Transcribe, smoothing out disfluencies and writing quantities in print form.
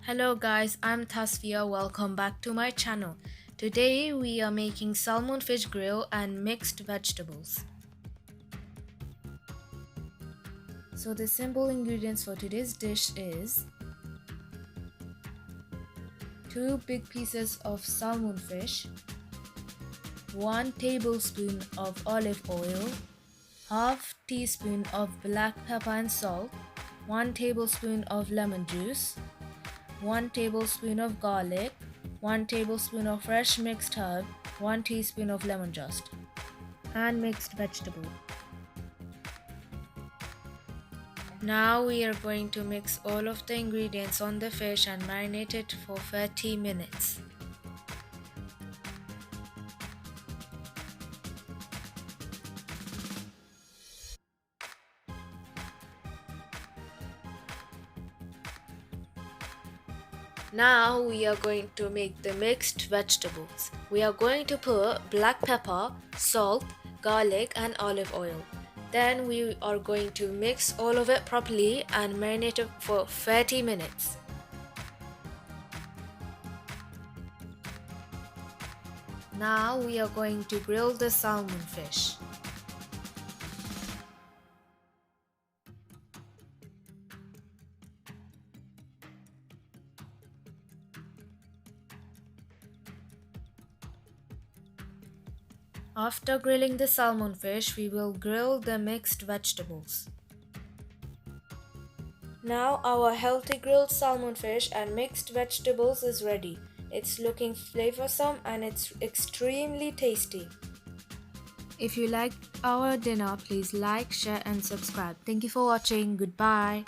Hello guys, I'm Tasvia. Welcome back to my channel. Today we are making salmon fish grill and mixed vegetables. So the simple ingredients for today's dish is 2 big pieces of salmon fish, 1 tablespoon of olive oil, half teaspoon of black pepper and salt, 1 tablespoon of lemon juice, 1 tablespoon of garlic, 1 tablespoon of fresh mixed herb, 1 teaspoon of lemon zest, and mixed vegetable. Now we are going to mix all of the ingredients on the fish and marinate it for 30 minutes. Now we are going to make the mixed vegetables. We are going to put black pepper, salt, garlic and olive oil. Then we are going to mix all of it properly and marinate it for 30 minutes. Now we are going to grill the salmon fish. After grilling the salmon fish, we will grill the mixed vegetables. Now our healthy grilled salmon fish and mixed vegetables is ready. It's looking flavorsome and it's extremely tasty. If you liked our dinner, please like, share and subscribe. Thank you for watching. Goodbye.